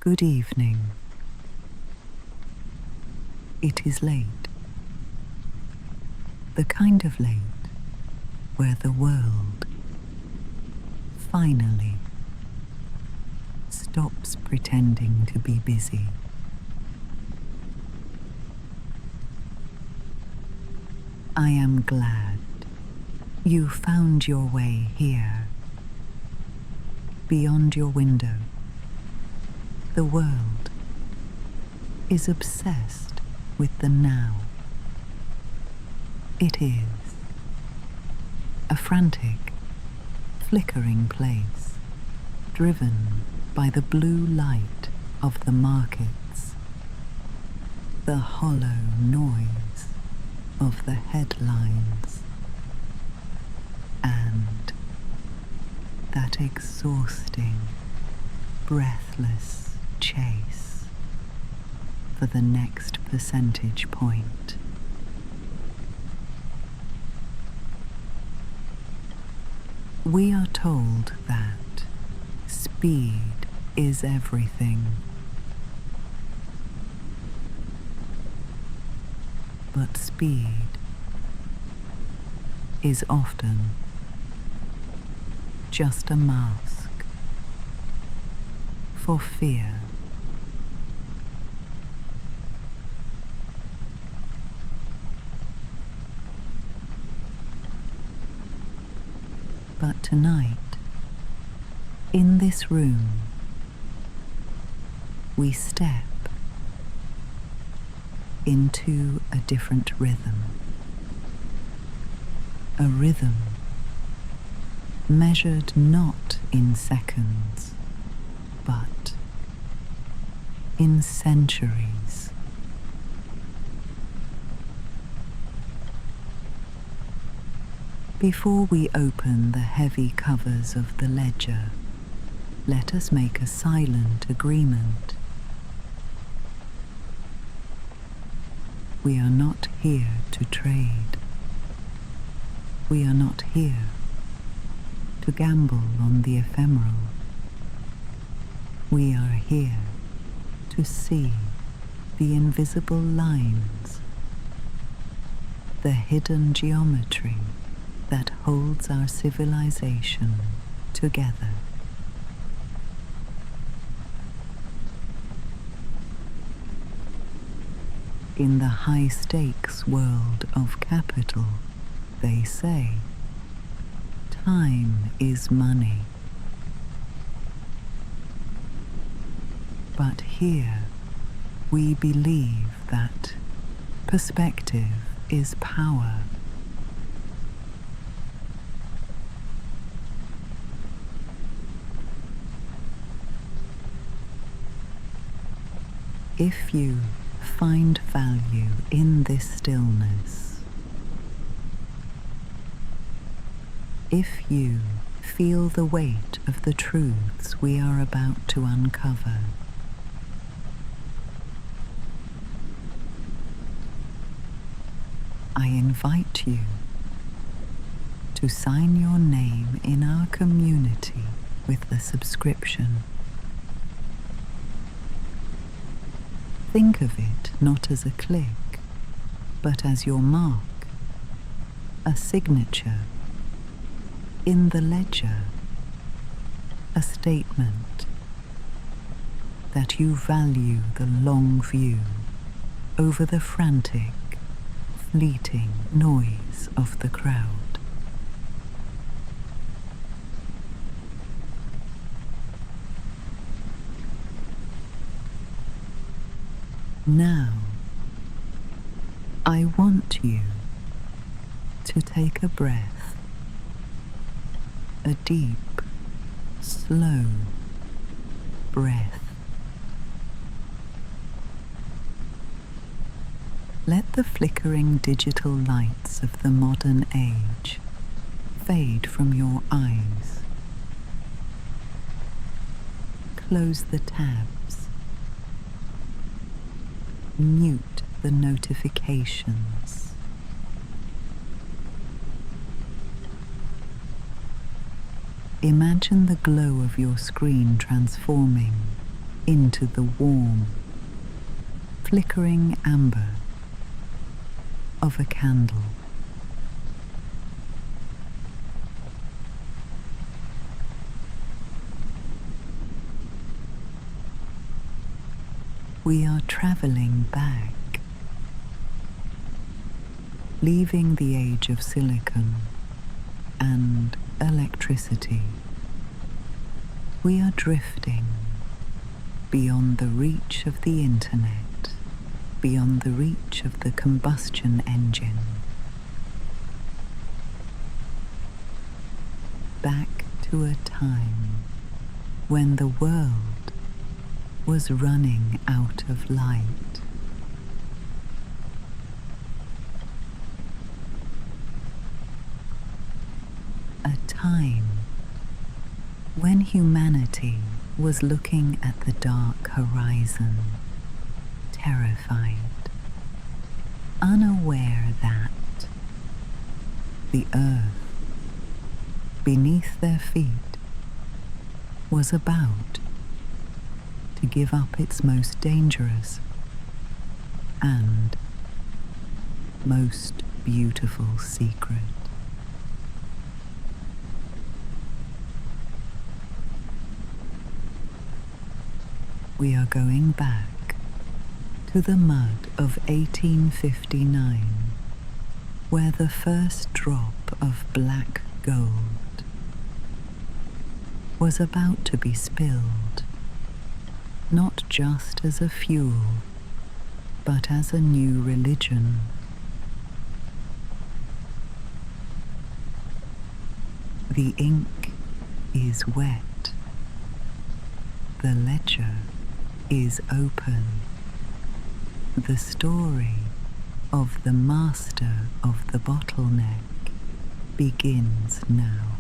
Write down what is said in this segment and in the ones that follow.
Good evening. It is late. The kind of late where the world finally stops pretending to be busy. I am glad you found your way here. Beyond your window, the world is obsessed with the now. It is a frantic, flickering place, driven by the blue light of the markets, the hollow noise of the headlines, and that exhausting, breathless chase for the next percentage point. We are told that speed is everything. But speed is often just a mask for fear. But tonight, in this room, we step into a different rhythm. A rhythm measured not in seconds, but in centuries. Before we open the heavy covers of the ledger, let us make a silent agreement. We are not here to trade. We are not here to gamble on the ephemeral. We are here to see the invisible lines, the hidden geometry that holds our civilization together. In the high-stakes world of capital, they say, time is money. But here, we believe that perspective is power. If you find value in this stillness, if you feel the weight of the truths we are about to uncover, I invite you to sign your name in our community with a subscription. Think of it not as a click, but as your mark, a signature in the ledger, a statement that you value the long view over the frantic, fleeting noise of the crowd. Now, I want you to take a breath, a deep, slow breath. Let the flickering digital lights of the modern age fade from your eyes. Close the tabs. Mute the notifications. Imagine the glow of your screen transforming into the warm, flickering amber of a candle. We are traveling back, leaving the age of silicon and electricity. We are drifting beyond the reach of the internet, beyond the reach of the combustion engine, back to a time when the world was running out of light. A time when humanity was looking at the dark horizon, terrified, unaware that the earth beneath their feet was about to give up its most dangerous and most beautiful secret. We are going back to the mud of 1859, where the first drop of black gold was about to be spilled, not just as a fuel, but as a new religion. The ink is wet. The ledger is open. The story of the master of the bottleneck begins now.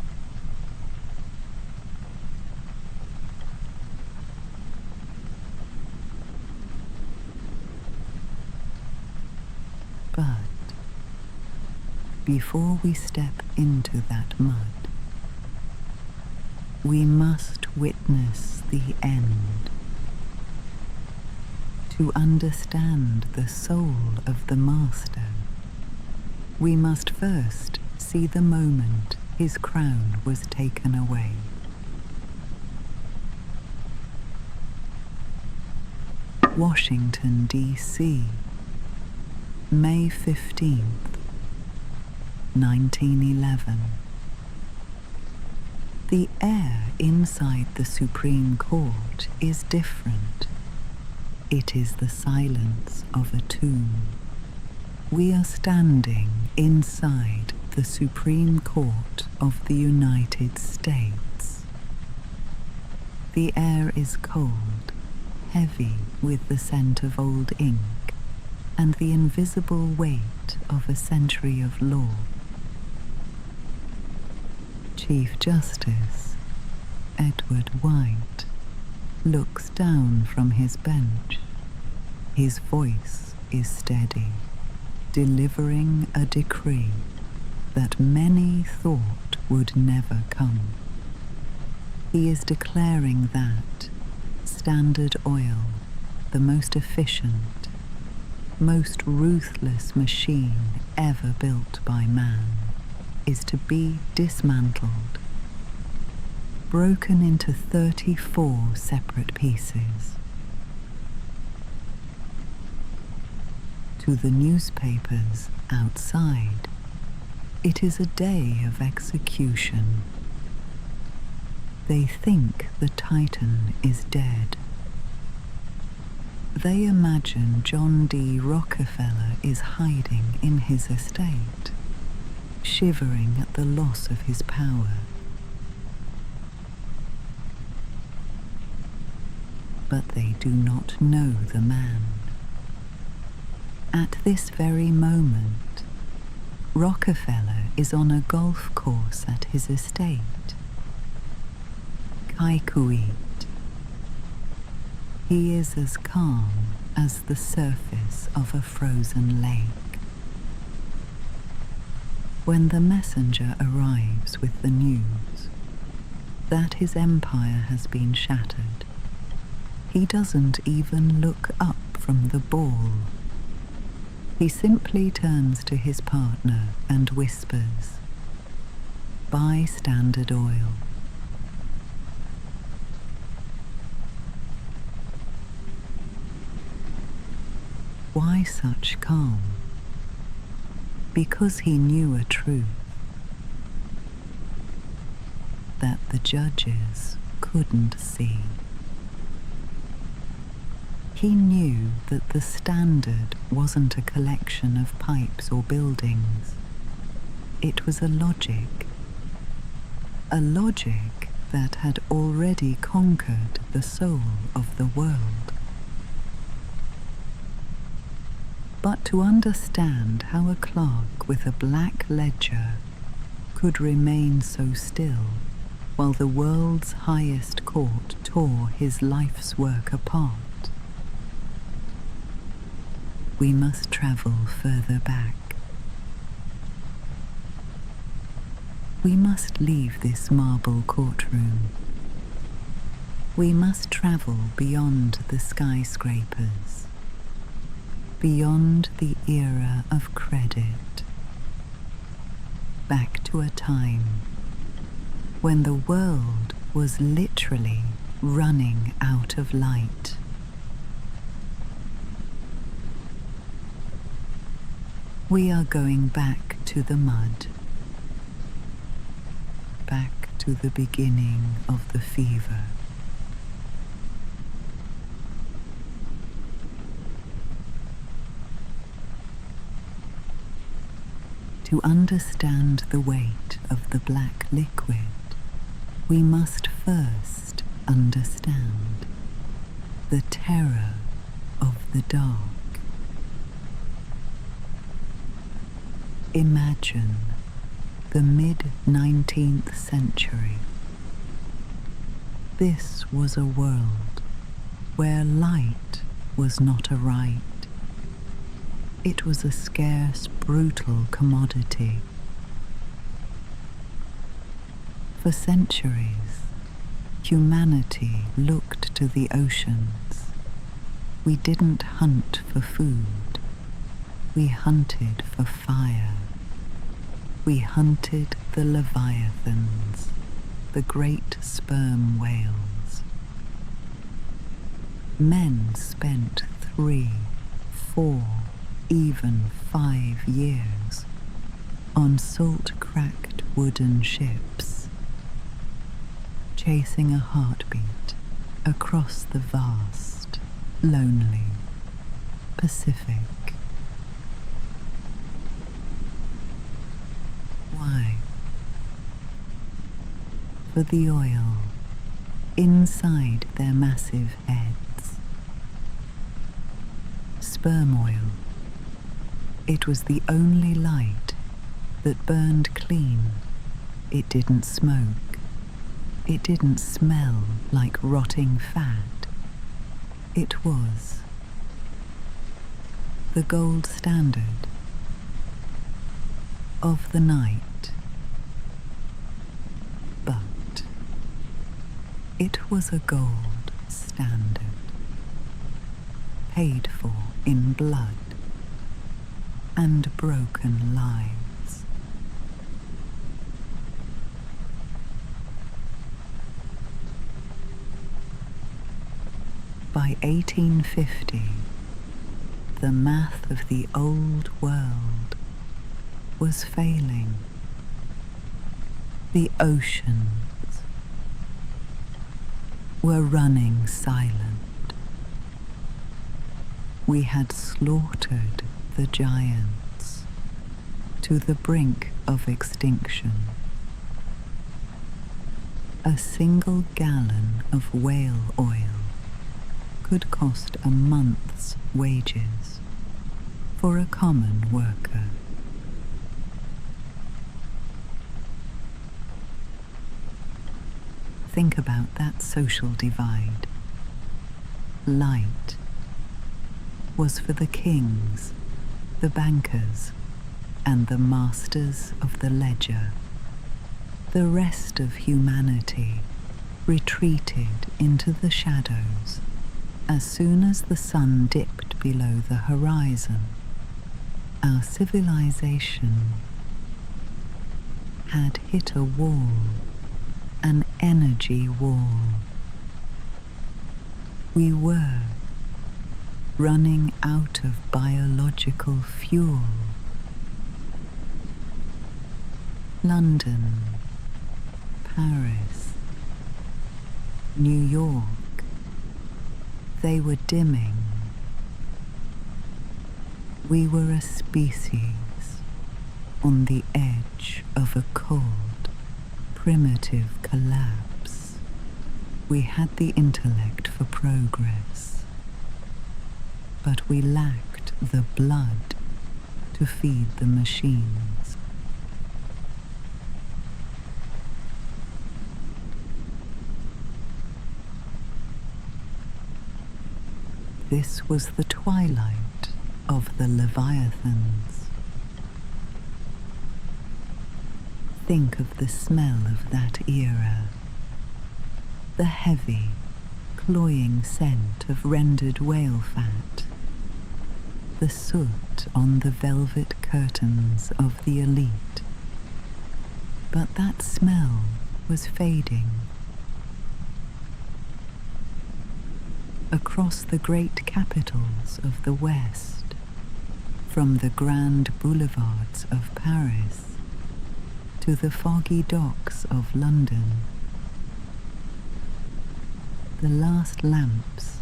But before we step into that mud, we must witness the end. To understand the soul of the master, we must first see the moment his crown was taken away. Washington, D.C., May 15th, 1911. The air inside the Supreme Court is different. It is the silence of a tomb. We are standing inside the Supreme Court of the United States. The air is cold, heavy with the scent of old ink and the invisible weight of a century of law. Chief Justice Edward White looks down from his bench. His voice is steady, delivering a decree that many thought would never come. He is declaring that Standard Oil, the most efficient, most ruthless machine ever built by man, is to be dismantled, broken into 34 separate pieces. To the newspapers outside, it is a day of execution. They think the Titan is dead. They imagine John D. Rockefeller is hiding in his estate, shivering at the loss of his power. But they do not know the man. At this very moment, Rockefeller is on a golf course at his estate, Kaikuit. He is as calm as the surface of a frozen lake. When the messenger arrives with the news that his empire has been shattered, He doesn't even look up from the ball. He simply turns to his partner and whispers, "Buy Standard Oil." Why such calm? Because he knew a truth that the judges couldn't see. He knew that the Standard wasn't a collection of pipes or buildings. It was a logic that had already conquered the soul of the world. But to understand how a clerk with a black ledger could remain so still while the world's highest court tore his life's work apart, we must travel further back. We must leave this marble courtroom. We must travel beyond the skyscrapers, beyond the era of credit, back to a time when the world was literally running out of light. We are going back to the mud, back to the beginning of the fever. To understand the weight of the black liquid, we must first understand the terror of the dark. Imagine the mid-19th century. This was a world where light was not a right. It was a scarce, brutal commodity. For centuries, humanity looked to the oceans. We didn't hunt for food. We hunted for fire. We hunted the leviathans, the great sperm whales. Men spent 3, 4, even 5 years on salt-cracked wooden ships, chasing a heartbeat across the vast, lonely Pacific. Why? For the oil inside their massive heads. Sperm oil. It was the only light that burned clean. It didn't smoke. It didn't smell like rotting fat. It was the gold standard of the night. But it was a gold standard, paid for in blood and broken lives. By 1850, the math of the old world was failing. The oceans were running silent. We had slaughtered the giants to the brink of extinction. A single gallon of whale oil could cost a month's wages for a common worker. Think about that social divide. Light was for the kings, the bankers, and the masters of the ledger. The rest of humanity retreated into the shadows As soon as the sun dipped below the horizon, our civilization had hit a wall, an energy wall. We were running out of biological fuel. London, Paris, New York, they were dimming. We were a species on the edge of a cold, primitive collapse. We had the intellect for progress, but we lacked the blood to feed the machines. This was the twilight of the Leviathans. Think of the smell of that era, the heavy, cloying scent of rendered whale fat, the soot on the velvet curtains of the elite. But that smell was fading. Across the great capitals of the West, from the grand boulevards of Paris to the foggy docks of London, the last lamps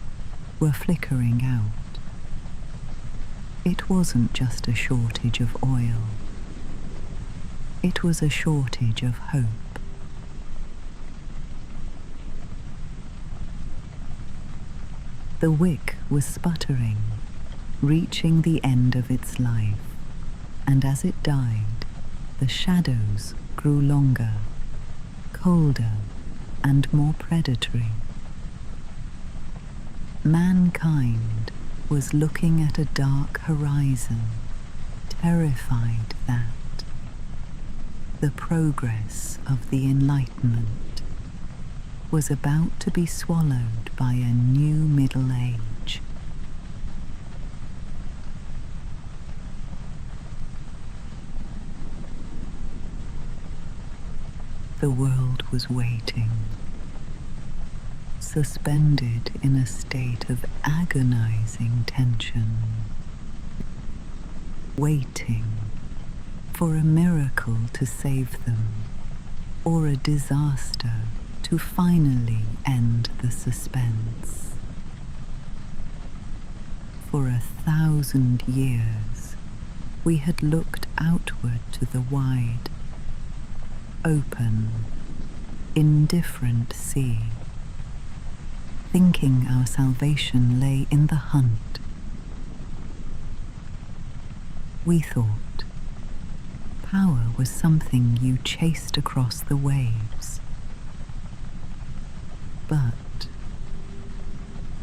were flickering out. It wasn't just a shortage of oil. It was a shortage of hope. The wick was sputtering, reaching the end of its life, and as it died, the shadows grew longer, colder, and more predatory. Mankind was looking at a dark horizon, terrified that the progress of the Enlightenment was about to be swallowed by a new Middle Age. The world was waiting, suspended in a state of agonizing tension, waiting for a miracle to save them, or a disaster to finally end the suspense. For 1,000 years, we had looked outward to the wide, open, indifferent sea, thinking our salvation lay in the hunt. We thought power was something you chased across the waves. But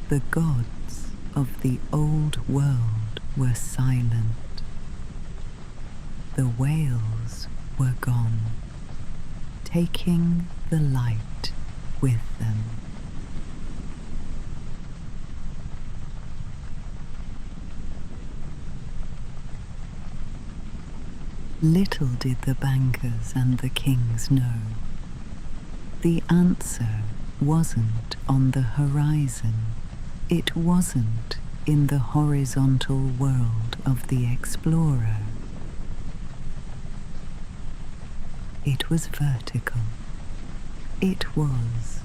the gods of the old world were silent. The whales were gone, taking the light with them. Little did the bankers and the kings know. The answer wasn't on the horizon. It wasn't in the horizontal world of the explorer. It was vertical. It was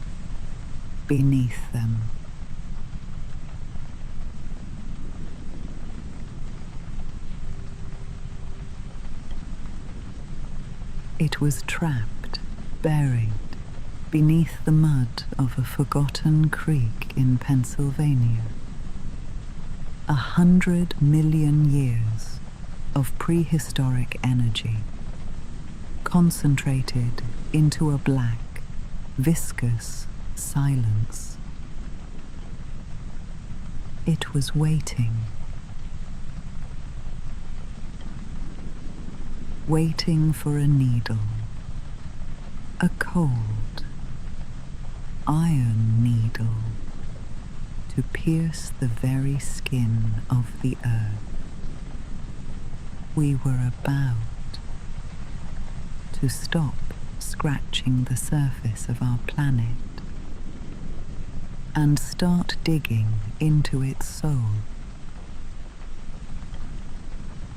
beneath them. It was trapped, buried, beneath the mud of a forgotten creek in Pennsylvania. 100 million years of prehistoric energy, concentrated into a black, viscous silence. It was waiting. Waiting for a needle, a cold, iron needle, to to pierce the very skin of the earth. We were about to stop scratching the surface of our planet and start digging into its soul.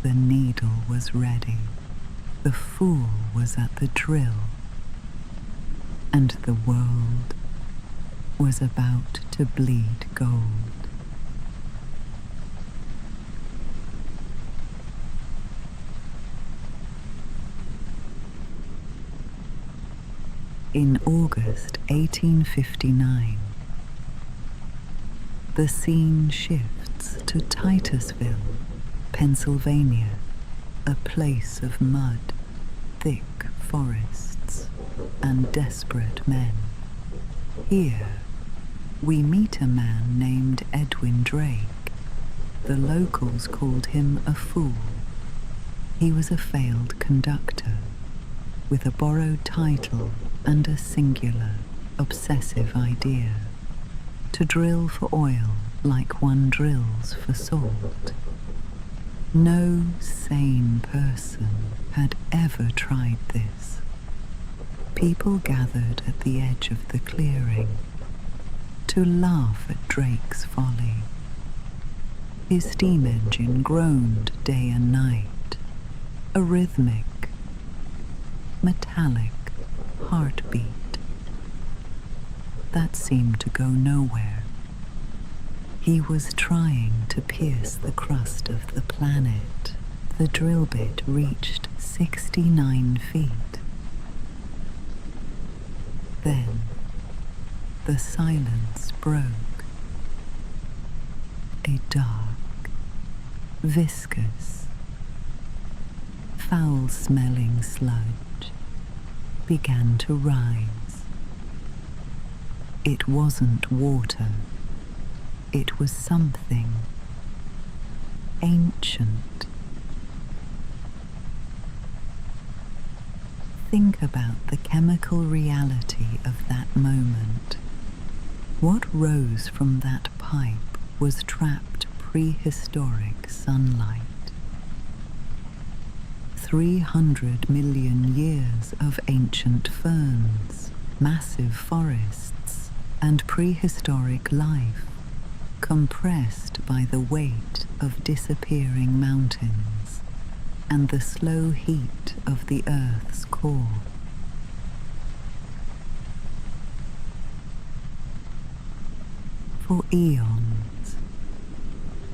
The needle was ready, the fool was at the drill, and the world was about to bleed gold. In August 1859, the scene shifts to Titusville, Pennsylvania, a place of mud, thick forests, and desperate men. Here, we meet a man named Edwin Drake. The locals called him a fool. He was a failed conductor, with a borrowed title and a singular, obsessive idea: to drill for oil like one drills for salt. No sane person had ever tried this. People gathered at the edge of the clearing to laugh at Drake's folly. His steam engine groaned day and night, a rhythmic, metallic heartbeat that seemed to go nowhere. He was trying to pierce the crust of the planet. The drill bit reached 69 feet. Then the silence broke. A dark, viscous, foul-smelling sludge began to rise. It wasn't water. It was something ancient. Think about the chemical reality of that moment. What rose from that pipe was trapped prehistoric sunlight. 300 million years of ancient ferns, massive forests, and prehistoric life, compressed by the weight of disappearing mountains and the slow heat of the Earth's core. For eons,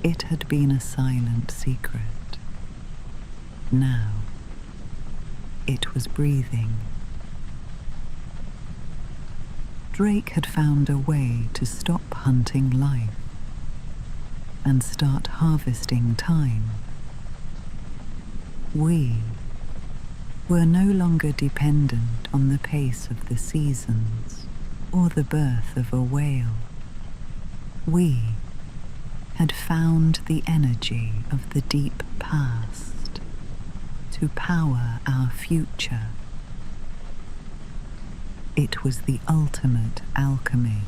it had been a silent secret. Now, it was breathing. Drake had found a way to stop hunting life and start harvesting time. We were no longer dependent on the pace of the seasons or the birth of a whale. We had found the energy of the deep past to power our future. It was the ultimate alchemy.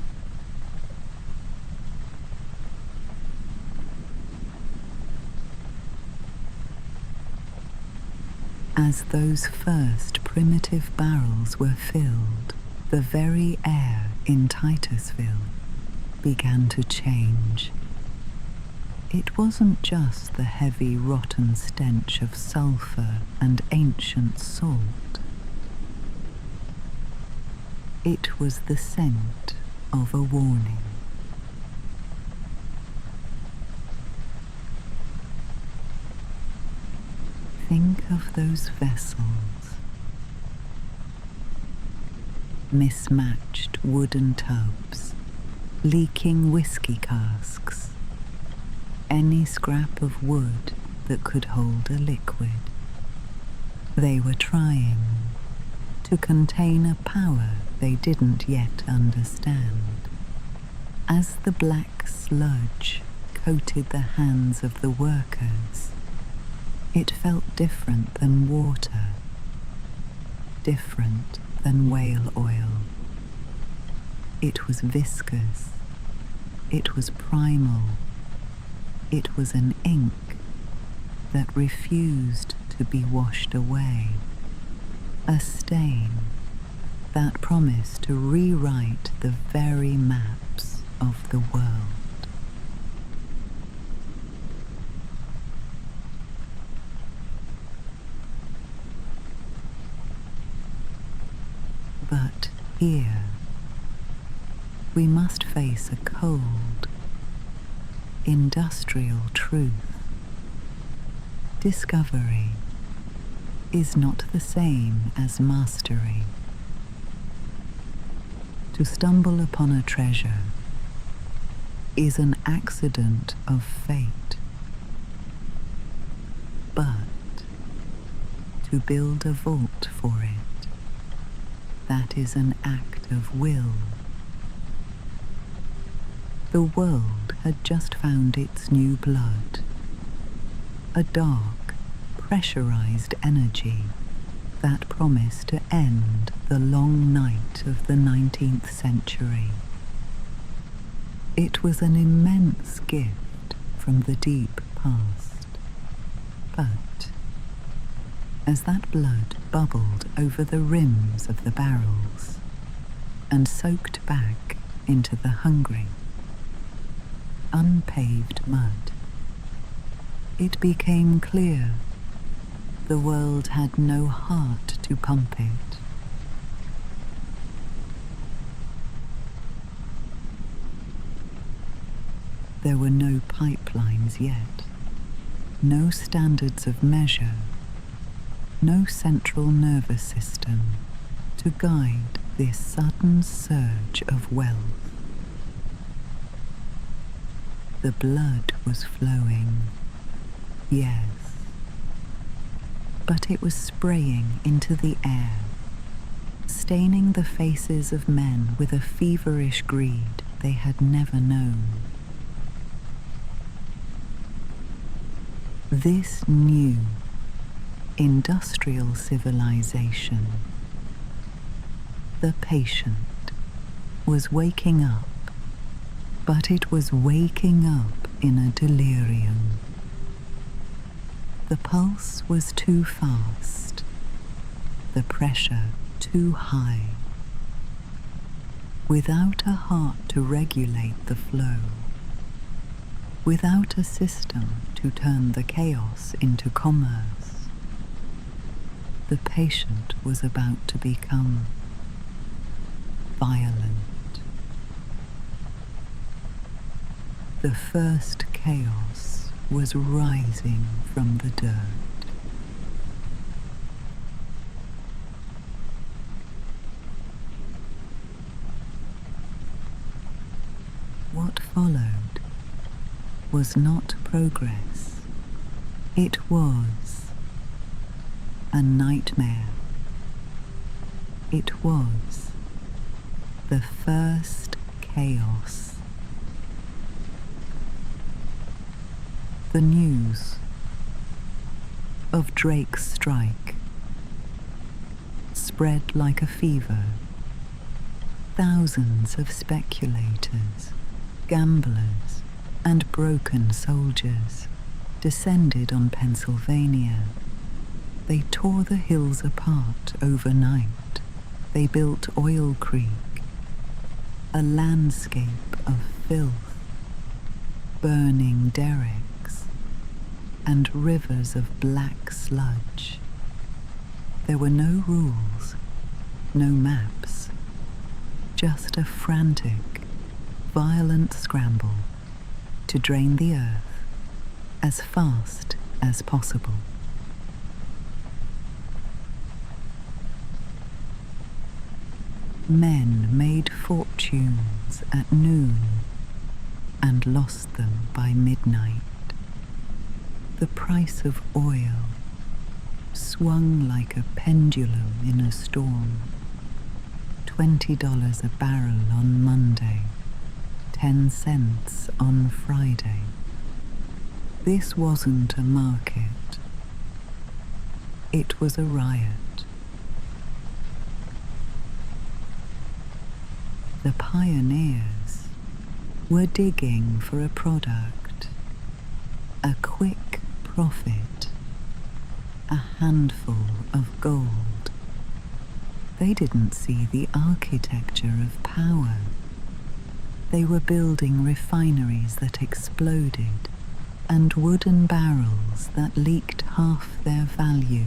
As those first primitive barrels were filled, the very air in Titusville began to change. It wasn't just the heavy, rotten stench of sulfur and ancient salt. It was the scent of a warning. Think of those vessels. Mismatched wooden tubs, leaking whiskey casks, any scrap of wood that could hold a liquid. They were trying to contain a power they didn't yet understand. As the black sludge coated the hands of the workers, it felt different than water, different than whale oil. It was viscous, It was primal. It was an ink that refused to be washed away, a stain that promised to rewrite the very maps of the world. But here, we must face a cold, industrial truth. Discovery is not the same as mastery. To stumble upon a treasure is an accident of fate, but to build a vault for it, that is an act of will. The world had just found its new blood, a dark, pressurized energy that promised to end the long night of the 19th century. It was an immense gift from the deep past, but as that blood bubbled over the rims of the barrels and soaked back into the hungry, unpaved mud, it became clear the world had no heart to pump it. There were no pipelines yet, no standards of measure, no central nervous system to guide this sudden surge of wealth. The blood was flowing, yes, but it was spraying into the air, staining the faces of men with a feverish greed they had never known. This new industrial civilization, the patient, was waking up, but it was waking up in a delirium. The pulse was too fast, the pressure too high. Without a heart to regulate the flow, without a system to turn the chaos into commerce, the patient was about to become violent. The first chaos was rising from the dirt. What followed was not progress. It was a nightmare. It was the first chaos. The news of Drake's strike spread like a fever. Thousands of speculators, gamblers, and broken soldiers descended on Pennsylvania. They tore the hills apart overnight. They built Oil Creek, a landscape of filth, burning derricks, and rivers of black sludge. There were no rules, no maps, just a frantic, violent scramble to drain the earth as fast as possible. Men made fortunes at noon and lost them by midnight. The price of oil swung like a pendulum in a storm. $20 a barrel on Monday, 10 cents on Friday. This wasn't a market. It was a riot. The pioneers were digging for a product, a quick profit, a handful of gold. They didn't see the architecture of power. They were building refineries that exploded and wooden barrels that leaked half their value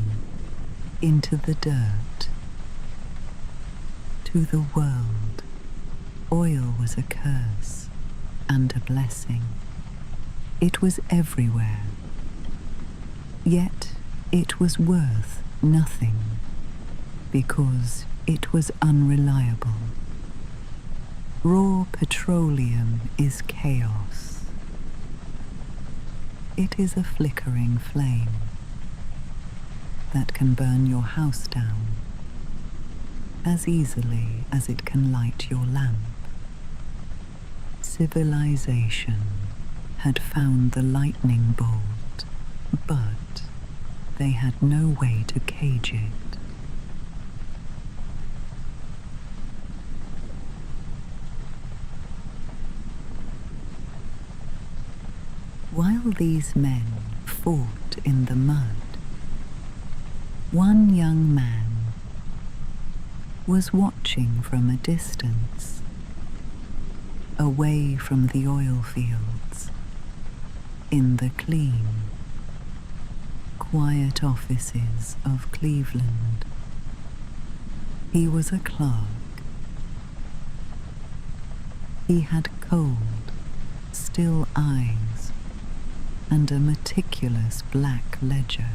into the dirt. To the world, oil was a curse and a blessing. It was everywhere. Yet it was worth nothing because it was unreliable. Raw petroleum is chaos. It is a flickering flame that can burn your house down as easily as it can light your lamp. Civilization had found the lightning bolt, but they had no way to cage it. While these men fought in the mud, one young man was watching from a distance, away from the oil fields, in the clean, quiet offices of Cleveland. He was a clerk. He had cold, still eyes and a meticulous black ledger.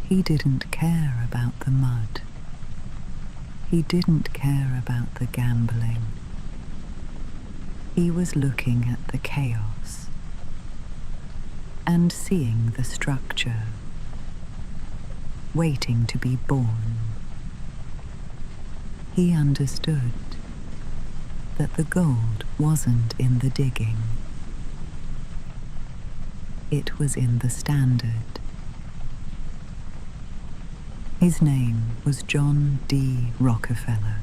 He didn't care about the mud. He didn't care about the gambling. He was looking at the chaos and seeing the structure, waiting to be born. He understood that the gold wasn't in the digging. It was in the standard. His name was John D. Rockefeller,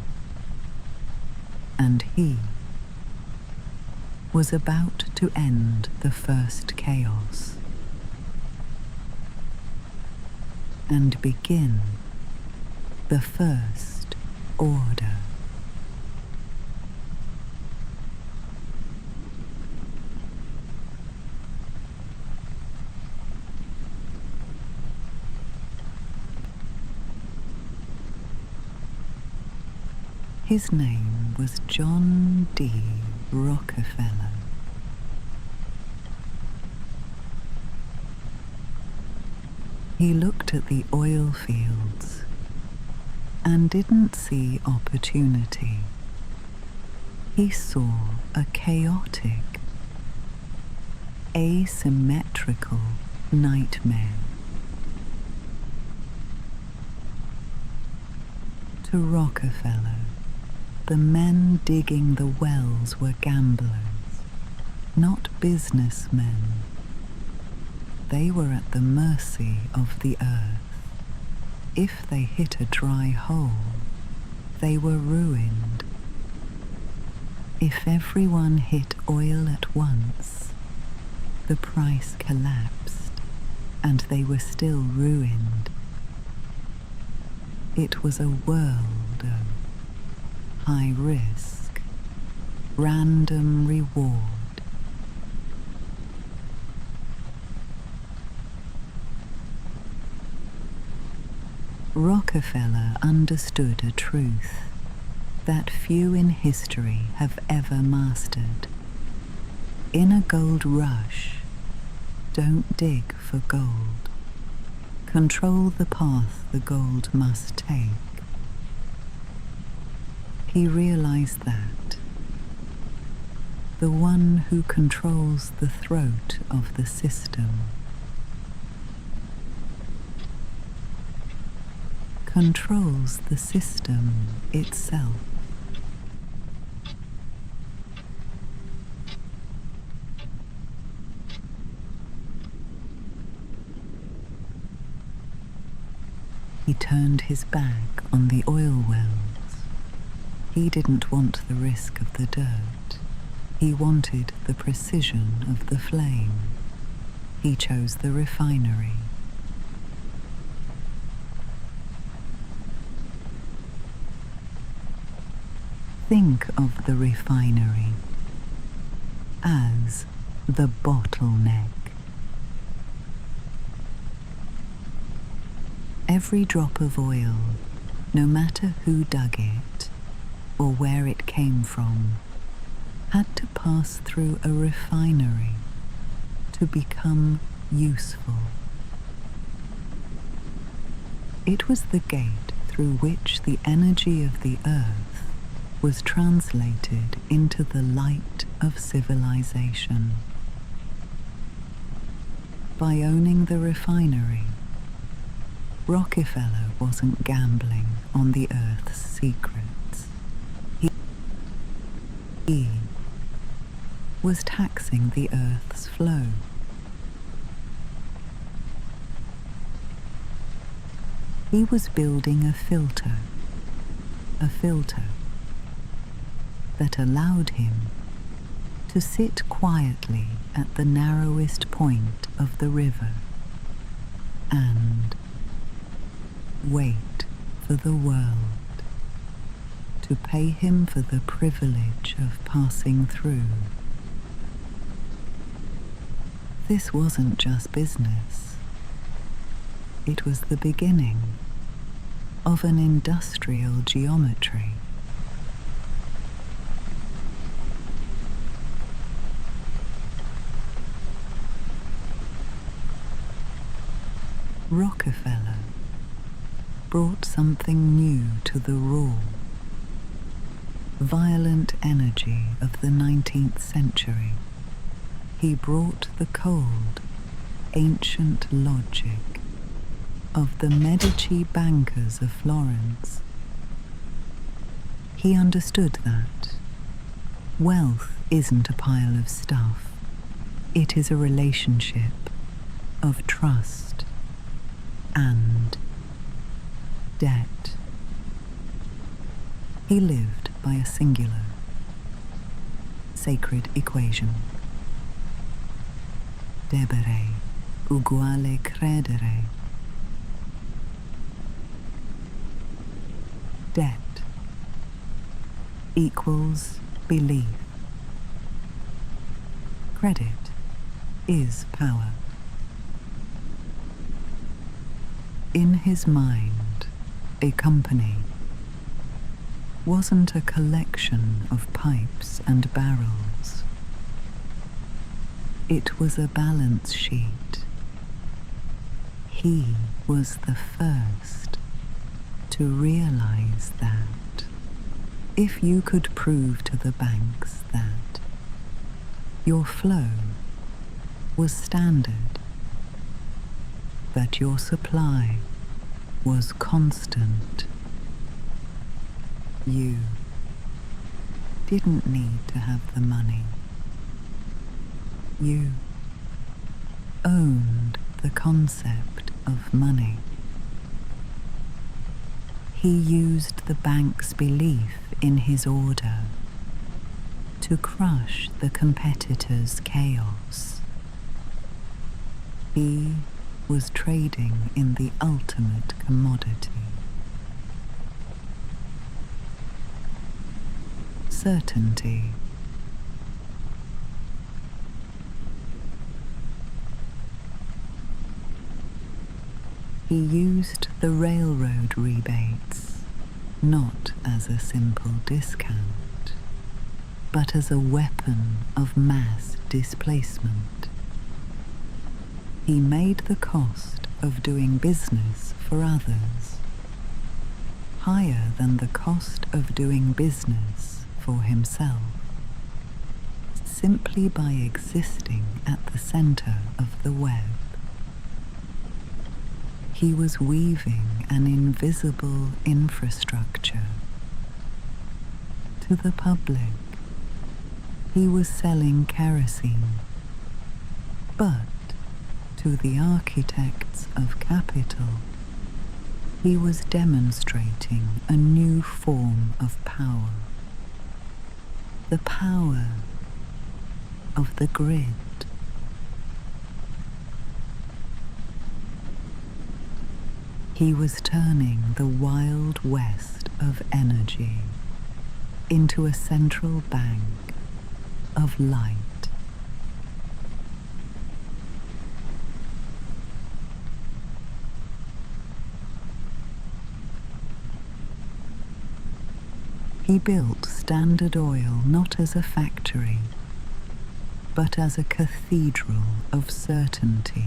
and he was about to end the first chaos and begin the first order. His name was John D. Rockefeller. He looked at the oil fields and didn't see opportunity. He saw a chaotic, asymmetrical nightmare. To Rockefeller, the men digging the wells were gamblers, not businessmen. They were at the mercy of the earth. If they hit a dry hole, they were ruined. If everyone hit oil at once, the price collapsed and they were still ruined. It was a world of high risk, random reward. Rockefeller understood a truth that few in history have ever mastered. In a gold rush, don't dig for gold. Control the path the gold must take. He realized that the one who controls the throat of the system controls the system itself. He turned his back on the oil wells. He didn't want the risk of the dirt. He wanted the precision of the flame. He chose the refinery. Think of the refinery as the bottleneck. Every drop of oil, no matter who dug it or where it came from, had to pass through a refinery to become useful. It was the gate through which the energy of the earth was translated into the light of civilization. By owning the refinery, Rockefeller wasn't gambling on the earth's secrets. He was taxing the earth's flow. He was building a filter that allowed him to sit quietly at the narrowest point of the river and wait for the world to pay him for the privilege of passing through. This wasn't just business. It was the beginning of an industrial geometry. Rockefeller brought something new to the raw, violent energy of the 19th century. He brought the cold, ancient logic of the Medici bankers of Florence. He understood that wealth isn't a pile of stuff. It is a relationship of trust and debt. He lived by a singular, sacred equation. Debere uguale credere. Debt equals belief. Credit is power. In his mind, a company wasn't a collection of pipes and barrels. It was a balance sheet. He was the first to realize that if you could prove to the banks that your flow was standard, that your supply was constant, you didn't need to have the money. You owned the concept of money. He used the bank's belief in his order to crush the competitors' chaos. He was trading in the ultimate commodity. Certainty. He used the railroad rebates not as a simple discount, but as a weapon of mass displacement. He made the cost of doing business for others higher than the cost of doing business for himself, simply by existing at the center of the web. He was weaving an invisible infrastructure. To the public, he was selling kerosene, but to the architects of capital, he was demonstrating a new form of power. the power of the grid. He was turning the wild west of energy into a central bank of light. He built Standard Oil not as a factory, but as a cathedral of certainty.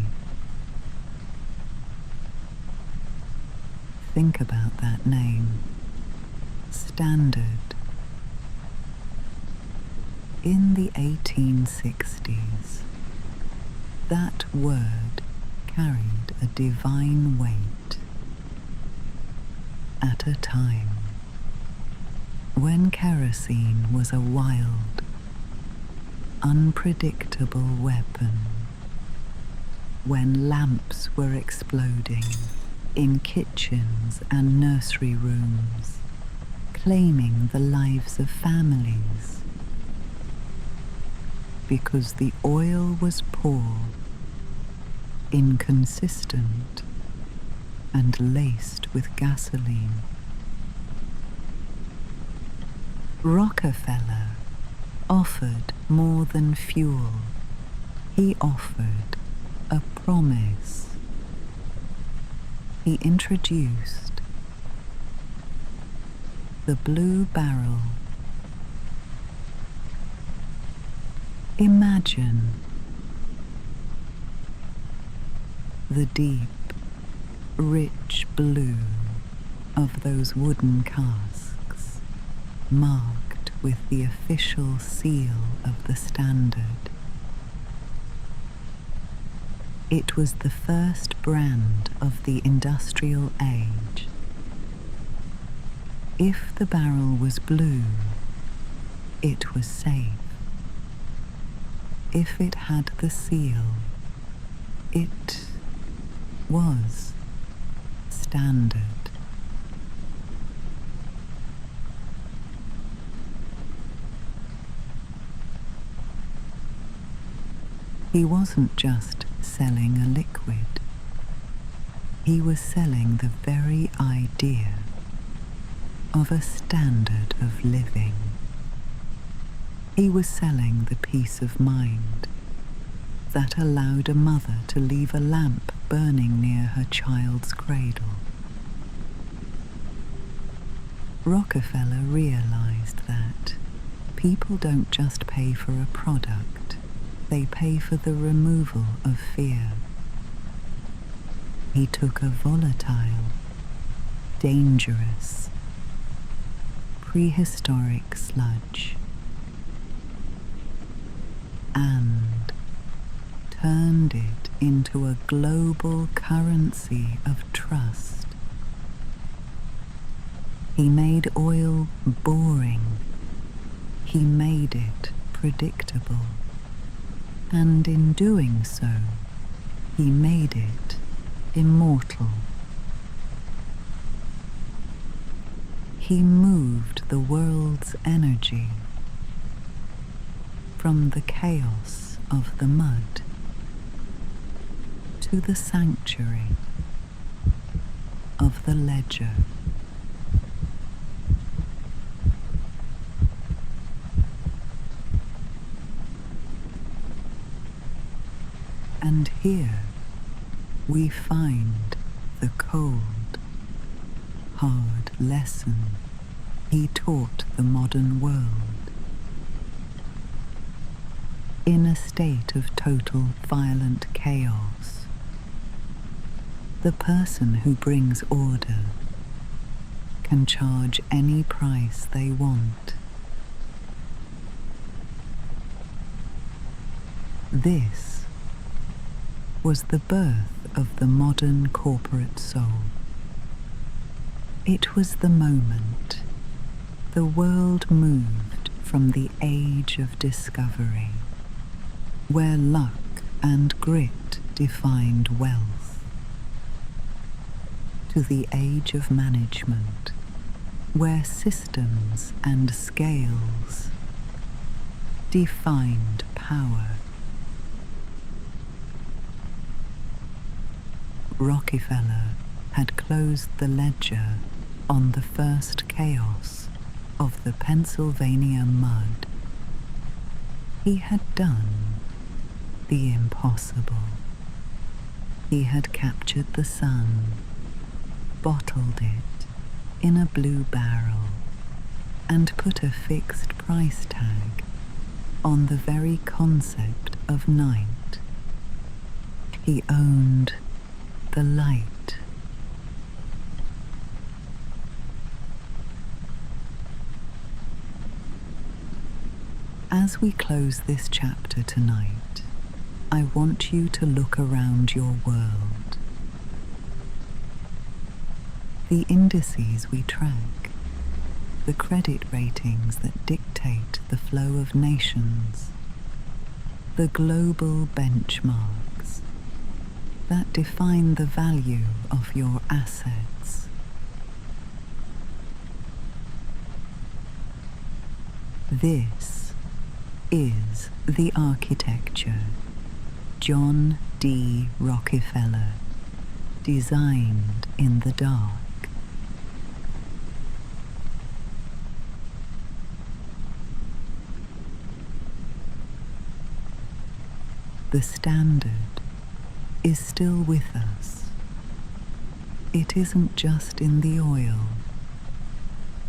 Think about that name, Standard. In the 1860s, that word carried a divine weight. At a time when kerosene was a wild, unpredictable weapon, when lamps were exploding in kitchens and nursery rooms, claiming the lives of families, because the oil was poor, inconsistent, and laced with gasoline. Rockefeller offered more than fuel. He offered a promise. He introduced the blue barrel. Imagine the deep, rich blue of those wooden casks, marked with the official seal of the Standard. It was the first brand of the industrial age. If the barrel was blue, it was safe. If it had the seal, it was Standard. He wasn't just selling a liquid. He was selling the very idea of a standard of living. He was selling the peace of mind that allowed a mother to leave a lamp burning near her child's cradle. Rockefeller realized that people don't just pay for a product, they pay for the removal of fear. He took a volatile, dangerous, prehistoric sludge and turned it into a global currency of trust. He made oil boring. He made it predictable. And in doing so, he made it immortal. He moved the world's energy from the chaos of the mud to the sanctuary of the ledger. And here we find the cold, hard lesson he taught the modern world. In a state of total violent chaos, the person who brings order can charge any price they want. This was the birth of the modern corporate soul. It was the moment the world moved from the age of discovery, where luck and grit defined wealth, to the age of management, where systems and scales defined power. Rockefeller had closed the ledger on the first chaos of the Pennsylvania mud. He had done the impossible. He had captured the sun, bottled it in a blue barrel, and put a fixed price tag on the very concept of night. He owned the light. As we close this chapter tonight, I want you to look around your world. The indices we track, the credit ratings that dictate the flow of nations, the global benchmarks that define the value of your assets. This is the architecture John D. Rockefeller designed in the dark. The standard is still with us. It isn't just in the oil,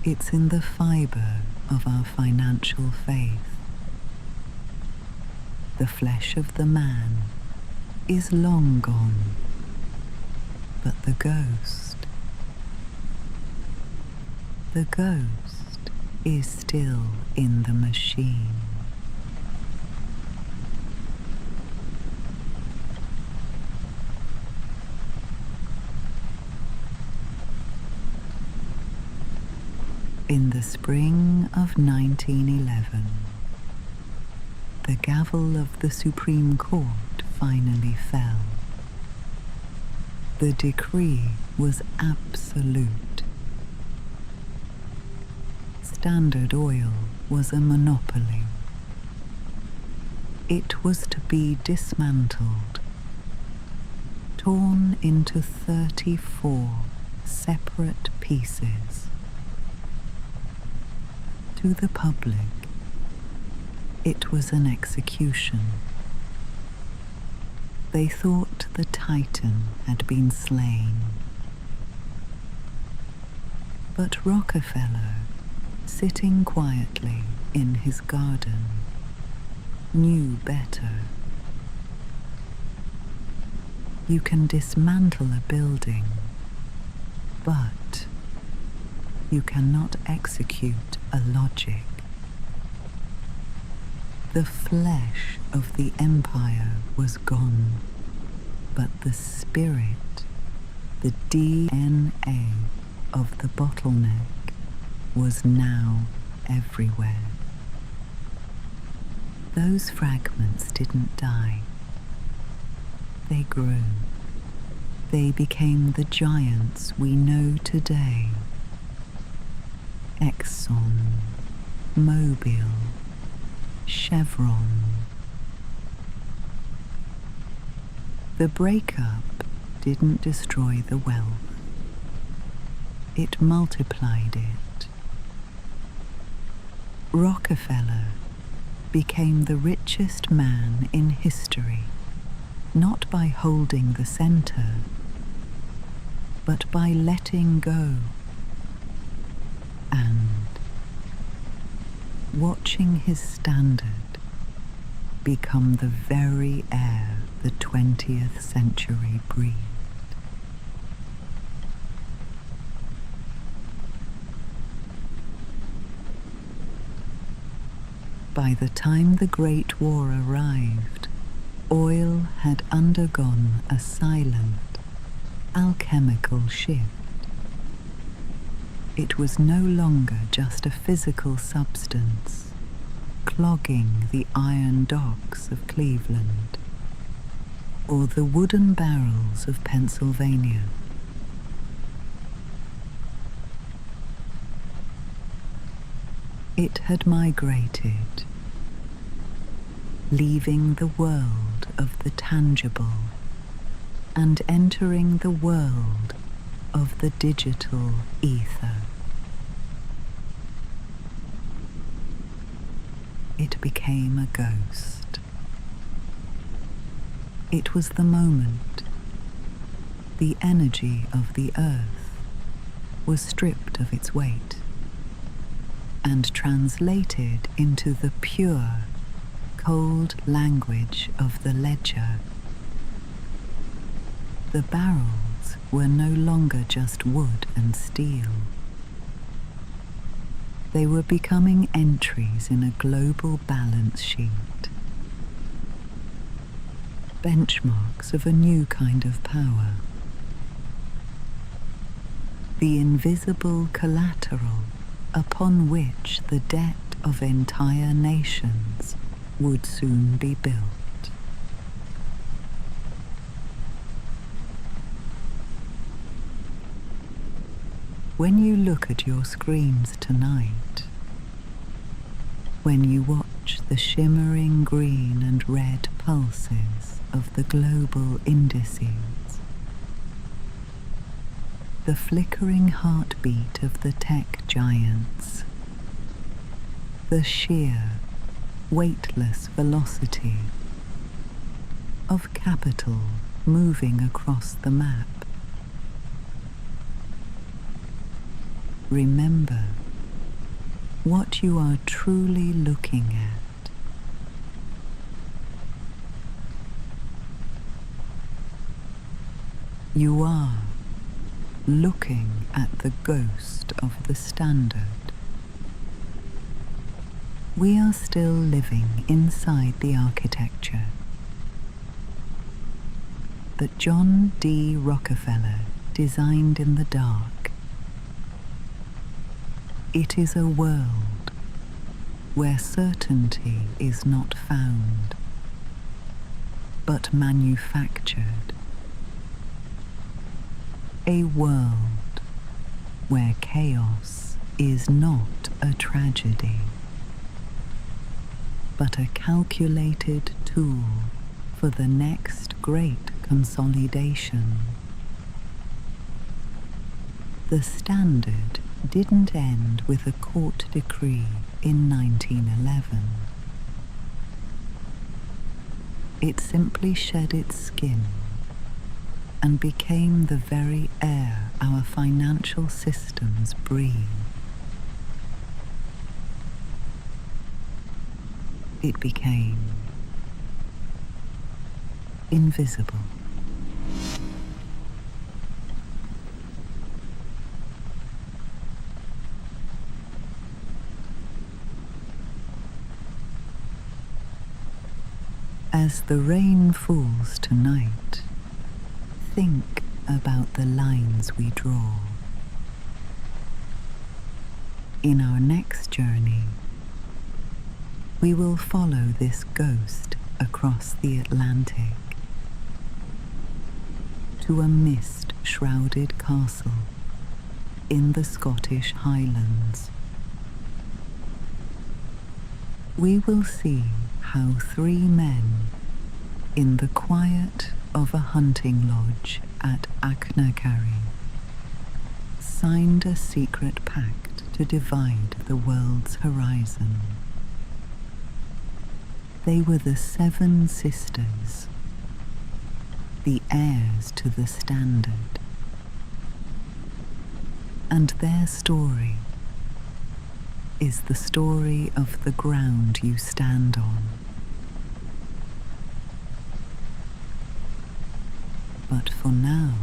it's in the fiber of our financial faith. The flesh of the man is long gone, but the ghost is still in the machine. In the spring of 1911, the gavel of the Supreme Court finally fell. The decree was absolute. Standard Oil was a monopoly. It was to be dismantled, torn into 34 separate pieces. To the public, it was an execution. They thought the Titan had been slain. But Rockefeller, sitting quietly in his garden, knew better. You can dismantle a building, but you cannot execute a logic. The flesh of the empire was gone, but the spirit, the DNA of the bottleneck was now everywhere. Those fragments didn't die. They grew. They became the giants we know today. Exxon, Mobil, Chevron. The breakup didn't destroy the wealth. It multiplied it. Rockefeller became the richest man in history, not by holding the center, but by letting go and watching his standard become the very air the 20th century breathed. By the time the Great War arrived, oil had undergone a silent, alchemical shift. It was no longer just a physical substance, clogging the iron docks of Cleveland or the wooden barrels of Pennsylvania. It had migrated leaving the world of the tangible and entering the world of the digital ether. It became a ghost. It was the moment the energy of the earth was stripped of its weight and translated into the pure, cold language of the ledger. The barrels were no longer just wood and steel. They were becoming entries in a global balance sheet, benchmarks of a new kind of power. The invisible collateral upon which the debt of entire nations would soon be built. When you look at your screens tonight, when you watch the shimmering green and red pulses of the global indices, the flickering heartbeat of the tech giants, the sheer, weightless velocity of capital moving across the map, remember what you are truly looking at. You are looking at the ghost of the standard. We are still living inside the architecture that John D. Rockefeller designed in the dark. It is a world where certainty is not found, but manufactured. A world where chaos is not a tragedy, but a calculated tool for the next great consolidation. The standard didn't end with a court decree in 1911. It simply shed its skin and became the very air our financial systems breathe. It became invisible. As the rain falls tonight, think about the lines we draw. In our next journey, we will follow this ghost across the Atlantic to a mist-shrouded castle in the Scottish Highlands. We will see how three men in the quiet of a hunting lodge at Achnacarry signed a secret pact to divide the world's horizon. They were the Seven Sisters, the heirs to the standard, and their story is the story of the ground you stand on. But for now,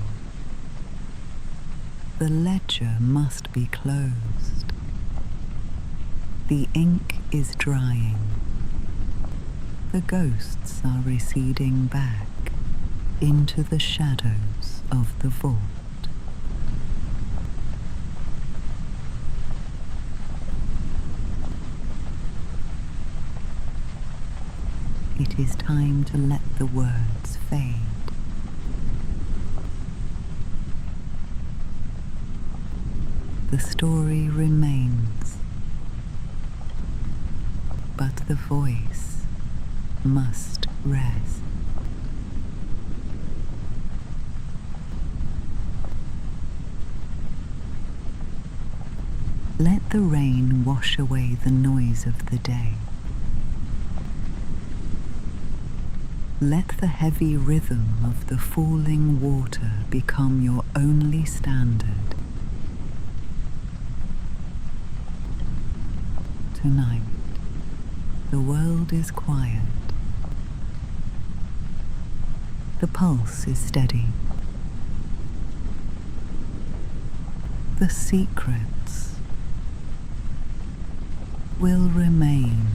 the ledger must be closed. The ink is drying. The ghosts are receding back into the shadows of the vault. It is time to let the words fade. The story remains, but the voice must rest. Let the rain wash away the noise of the day. Let the heavy rhythm of the falling water become your only standard. Tonight, the world is quiet. The pulse is steady. The secrets will remain.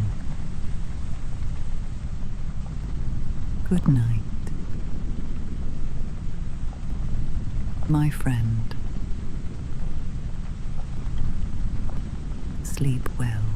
Good night, my friend. Sleep well.